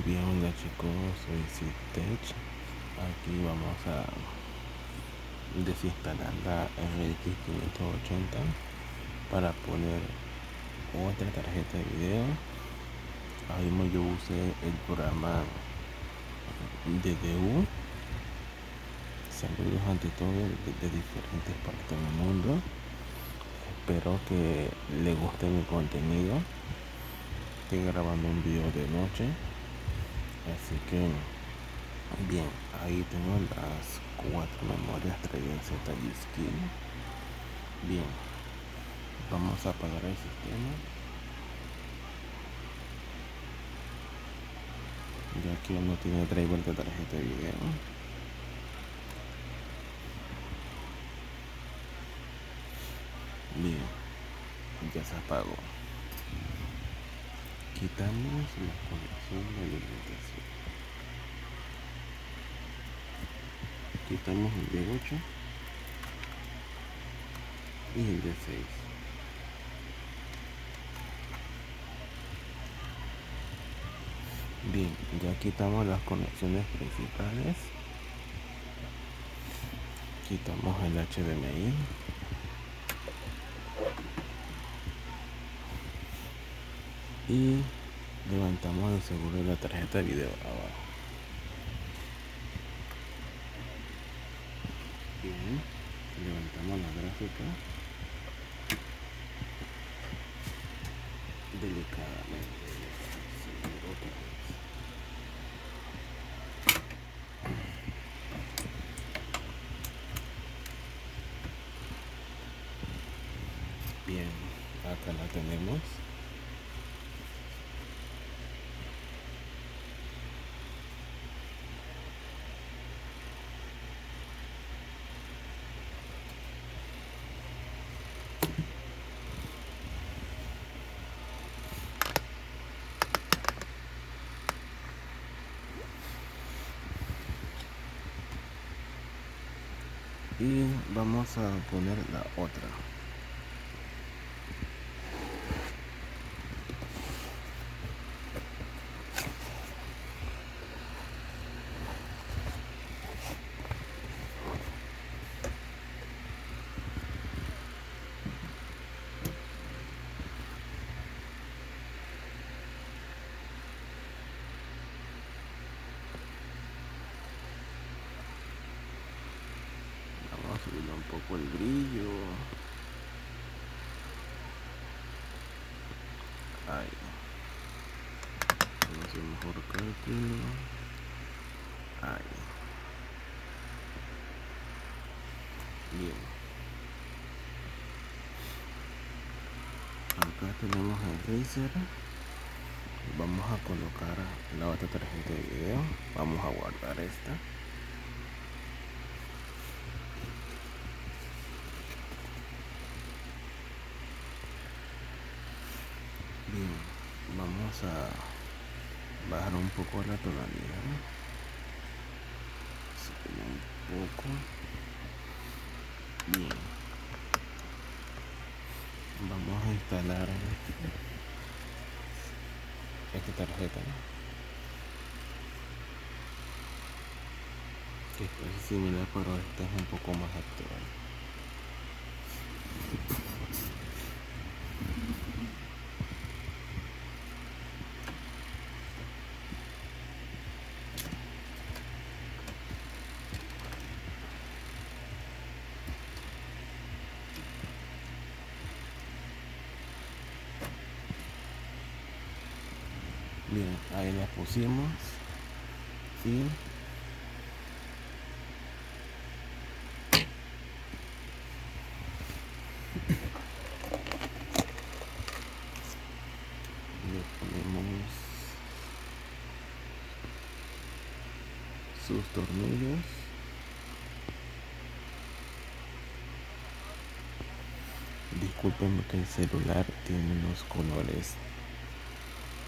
bien, hola chicos, soy Citech. Aquí vamos a desinstalar la RX 580 para poner otra tarjeta de video. Ahora mismo yo usé el programa DDU. Saludos ante todo de diferentes partes del mundo. Espero que les guste mi contenido. Estoy grabando un video de noche, así que bien, ahí tengo las 4 memorias Trainium Z-G-Skill. Bien, vamos a apagar el sistema, ya que no tiene driver de tarjeta de video. Bien, ya se apagó. Quitamos la conexión de alimentación. Quitamos el de 8 y el de 6. Bien, ya quitamos las conexiones principales. Quitamos el HDMI. Y levantamos el seguro de la tarjeta de video abajo. Bien, levantamos la gráfica delicadamente. Bien, acá la tenemos. Y vamos a poner la otra. Vamos a subir un poco el brillo. Ahí. Vamos a hacer mejor cálculo. Ahí. Bien. Acá tenemos el Razer. Vamos a colocar la otra tarjeta de video. Vamos a guardar esta. Bien, vamos a bajar un poco la tonalidad. Subir un poco. Bien. Vamos a instalar esta tarjeta, que es similar, pero esta es un poco más actual. Bien, ahí la pusimos y le ponemos sus tornillos. Disculpen que el celular tiene unos colores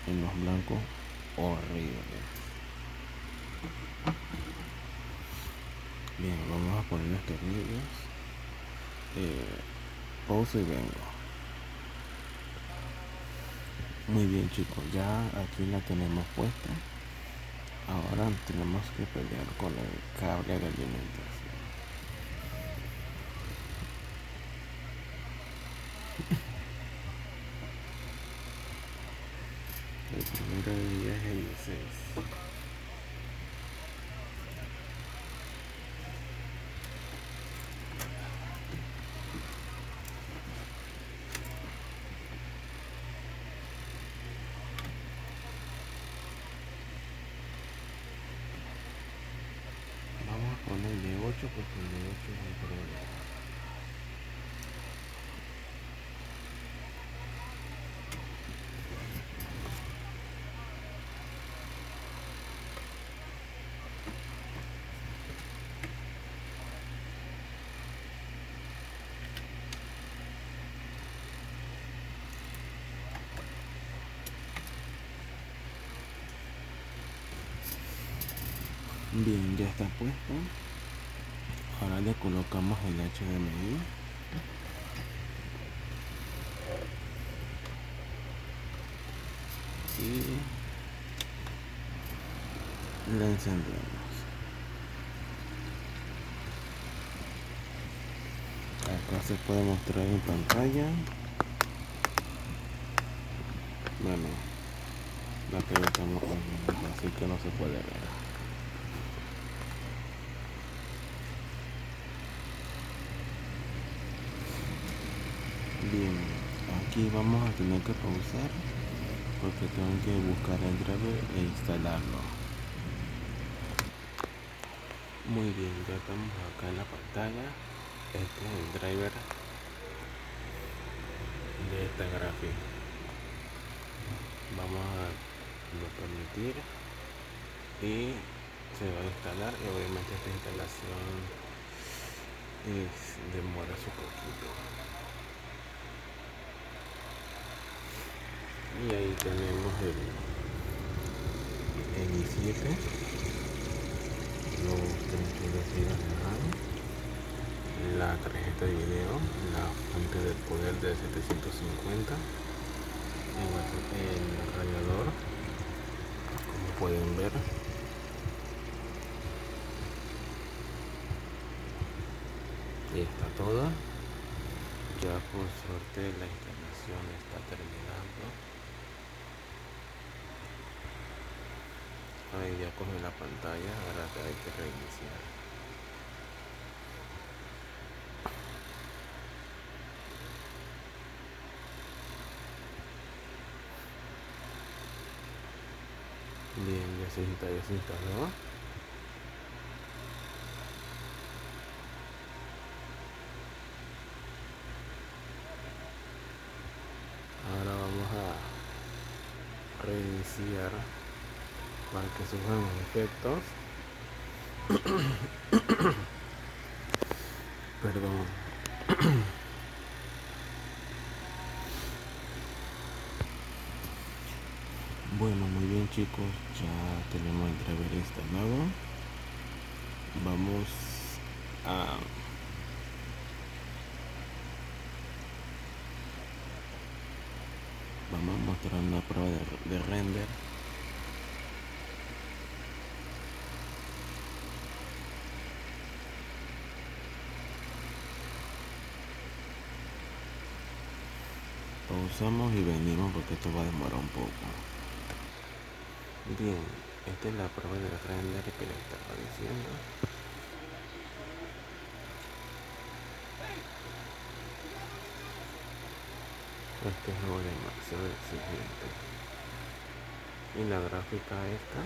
en los blancos horribles. Bien, vamos a poner los tornillos. Pausa y vengo. Muy bien chicos, ya aquí la tenemos puesta. Ahora tenemos que pelear con el cable de alimentación. El primer día es el 16. Vamos a ponerle 8 porque el de 8 es un problema. Bien, ya está puesto. Ahora le colocamos el HDMI. Y la encendemos. Acá se puede mostrar en pantalla. Bueno, la que estamos poniendo, así que no se puede ver. Bien, aquí vamos a tener que pausar porque tengo que buscar el driver e instalarlo. Muy bien, ya estamos acá en la pantalla. Este es el driver de esta gráfica. Vamos a permitir y se va a instalar, y obviamente esta instalación demora su poquito. Y ahí tenemos el i7, los 32 GB de RAM, la tarjeta de video, la fuente de poder de 750, el radiador, como pueden ver. Y está toda. Ya por suerte la instalación está terminando. Ahí ya coge la pantalla, ahora hay que reiniciar. Bien, ya se instaló. Ahora vamos a reiniciar para que surjan los efectos. Perdón. Bueno, muy bien chicos, ya tenemos el driver instalado. Vamos a mostrar una prueba de render. Pausamos y venimos porque esto va a demorar un poco. Bien, esta es la prueba de render que les estaba diciendo. Este juego es demasiado exigente. Y la gráfica esta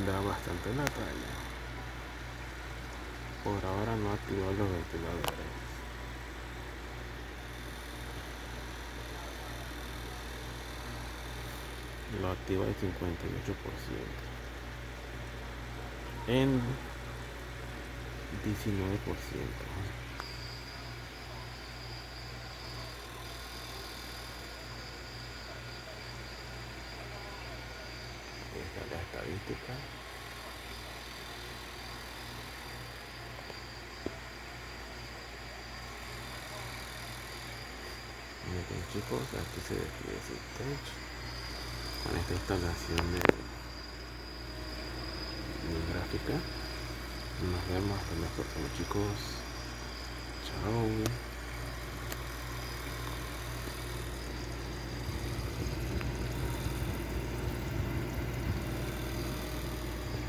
da bastante la talla. Por ahora no activo los ventiladores. Lo activa el 58%. En 19%. Esta es la estadística. Miren chicos, aquí se despide Tech con esta instalación de gráfica. Nos vemos hasta la próxima, chicos.